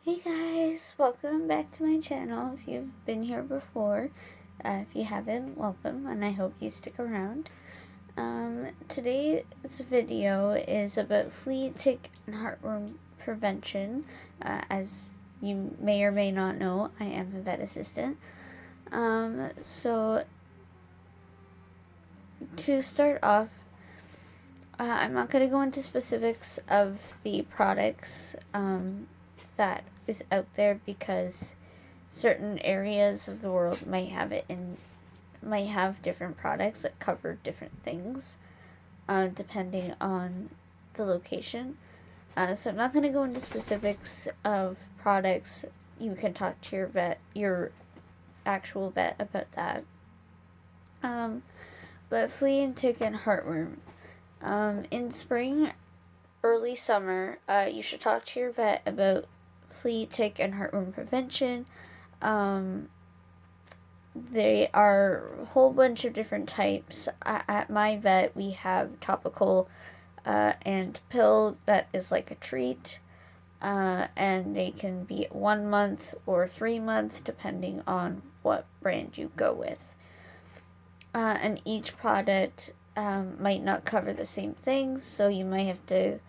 Hey guys, welcome back to my channel. If you've been here before, if you haven't, welcome, and I hope you stick around. Today's video is about flea, tick, and heartworm prevention. As you may or may not know, I am a vet assistant. So to start off, I'm not going to go into specifics of the products that is out there because certain areas of the world might have different products that cover different things depending on the location. So I'm not going to go into specifics of products. You can talk to your actual vet about that. But flea and tick and heartworm. In spring, early summer, you should talk to your vet about flea, tick, and heartworm prevention. There are a whole bunch of different types. At my vet, we have topical and pill that is like a treat. And they can be 1 month or 3 months depending on what brand you go with. And each product might not cover the same things, so you might have to,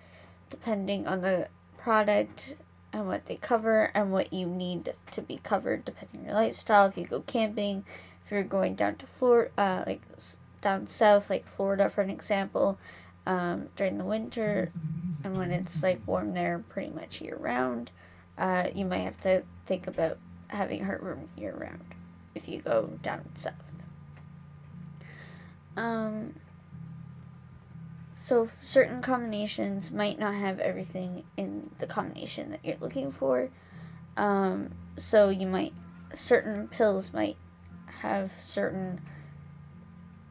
depending on the product and what they cover and what you need to be covered depending on your lifestyle. If you go camping, if you're going down to Florida, like down south, like Florida for an example, during the winter, and when it's like warm there pretty much year round, you might have to think about having heartworm year round if you go down south. So certain combinations might not have everything in the combination that you're looking for. So certain pills might have certain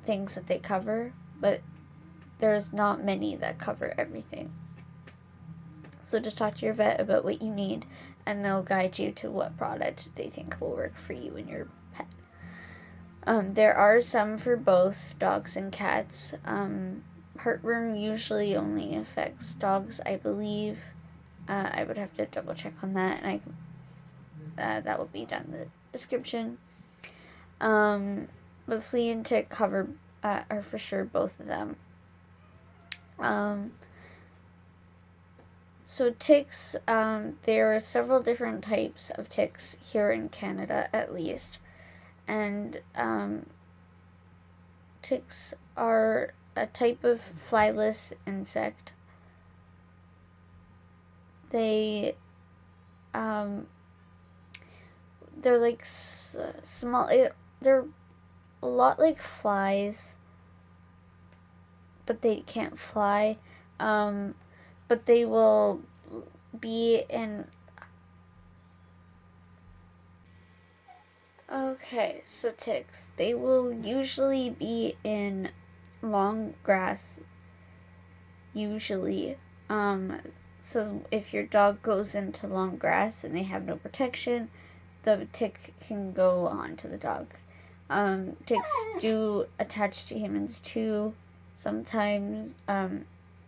things that they cover, but there's not many that cover everything. So just talk to your vet about what you need, and they'll guide you to what product they think will work for you and your pet. There are some for both dogs and cats. Heartworm usually only affects dogs, I believe. I would have to double check on that, and that will be down in the description. But flea and tick cover are for sure both of them. So ticks, there are several different types of ticks here in Canada, at least, and ticks are a type of flyless insect. They're like small. They're a lot like flies, but they can't fly. But they will be in. Okay, so ticks. They will usually be in long grass, usually. So if your dog goes into long grass and they have no protection, the tick can go on to the dog. Ticks do attach to humans too. Sometimes,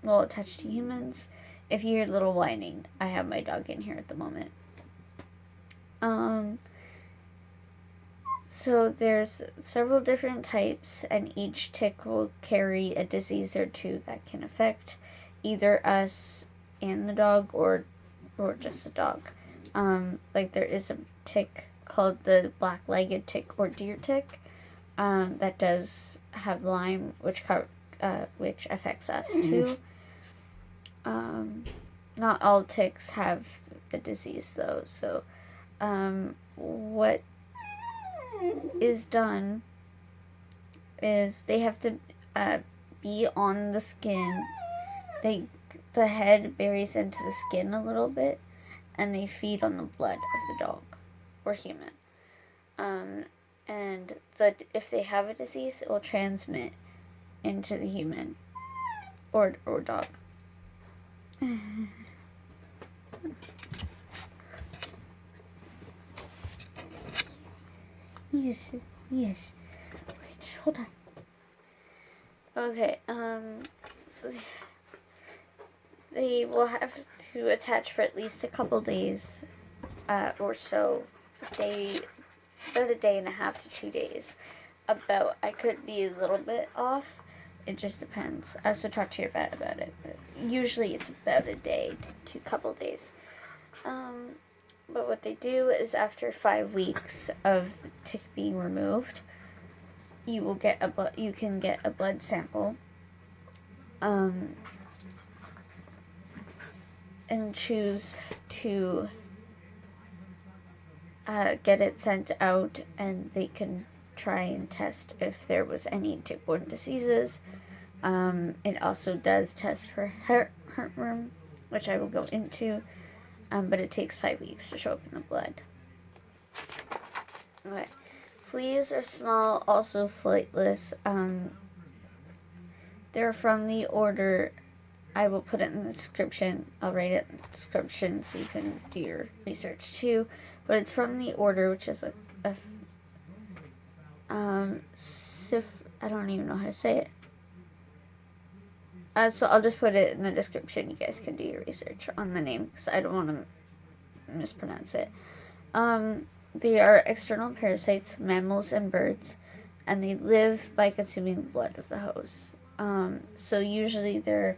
will attach to humans. If you hear a little whining, I have my dog in here at the moment. So there's several different types, and each tick will carry a disease or two that can affect either us and the dog, or just the dog. Like there is a tick called the black-legged tick or deer tick that does have Lyme, which affects us too. Not all ticks have the disease though, so what is done is they have to be on the skin. The head buries into the skin a little bit, and they feed on the blood of the dog or human. And if they have a disease, it will transmit into the human or dog. Yes. Wait, hold on. Okay, so they will have to attach for at least a couple days or so, about a day and a half to 2 days. I could be a little bit off. It just depends. So talk to your vet about it. But usually it's about a day to couple days. But what they do is after 5 weeks of the tick being removed, you can get a blood sample, and choose to get it sent out, and they can try and test if there was any tick-borne diseases. It also does test for heartworm, which I will go into, but it takes 5 weeks to show up in the blood. Okay. Fleas are small, also flightless. They're from the order, I will put it in the description. I'll write it in the description so you can do your research too. But it's from the order, which is I don't even know how to say it. So I'll just put it in the description. You guys can do your research on the name because I don't want to mispronounce it. They are external parasites, mammals and birds, and they live by consuming the blood of the host. So usually they're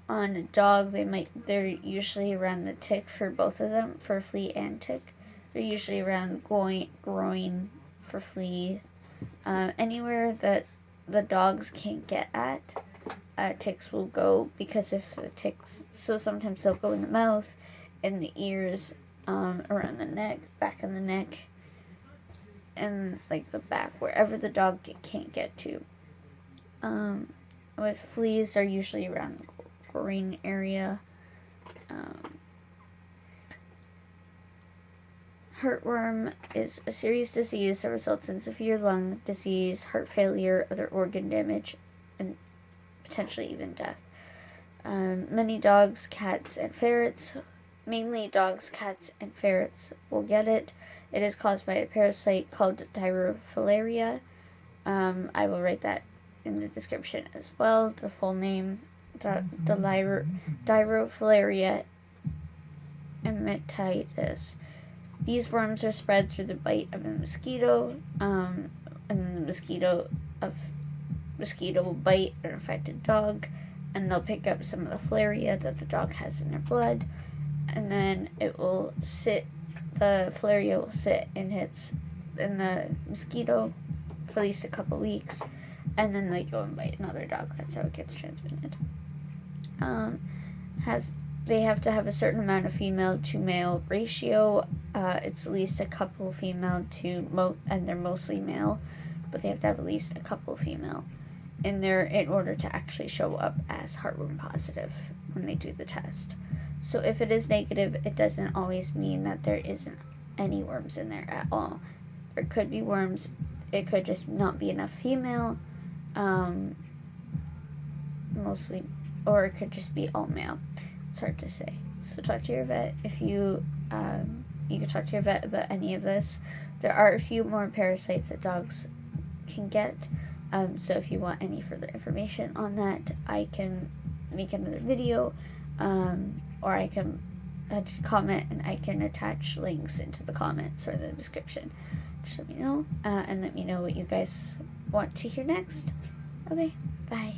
on a dog. They're usually around the tick for both of them, for flea and tick. They're usually around groin for flea. Anywhere that the dogs can't get at, ticks will go, because if the ticks, so sometimes they'll go in the mouth, in the ears, around the neck, back of the neck, and like the back, wherever the dog can't get to. With fleas, they're usually around the groin area. Heartworm is a serious disease that results in severe lung disease, heart failure, other organ damage, and potentially even death. Many dogs, cats, and ferrets, mainly dogs, cats, and ferrets, will get it. It is caused by a parasite called Dirofilaria. I will write that in the description as well. The full name, Dirofilaria emetitis. These worms are spread through the bite of a mosquito, and the mosquito will bite an affected dog, and they'll pick up some of the filaria that the dog has in their blood, and then the filaria will sit in the mosquito for at least a couple weeks, and then they go and bite another dog. That's how it gets transmitted. They have to have a certain amount of female to male ratio. It's at least a couple female and they're mostly male, but they have to have at least a couple female in order to actually show up as heartworm positive when they do the test. So if it is negative, it doesn't always mean that there isn't any worms in there at all. There could be worms. It could just not be enough female, mostly, or it could just be all male. It's hard to say. So talk to your vet if you can talk to your vet about any of this. There are a few more parasites that dogs can get. So if you want any further information on that, I can make another video, or I can just comment and I can attach links into the comments or the description. Just let me know, and let me know what you guys want to hear next. Okay, bye.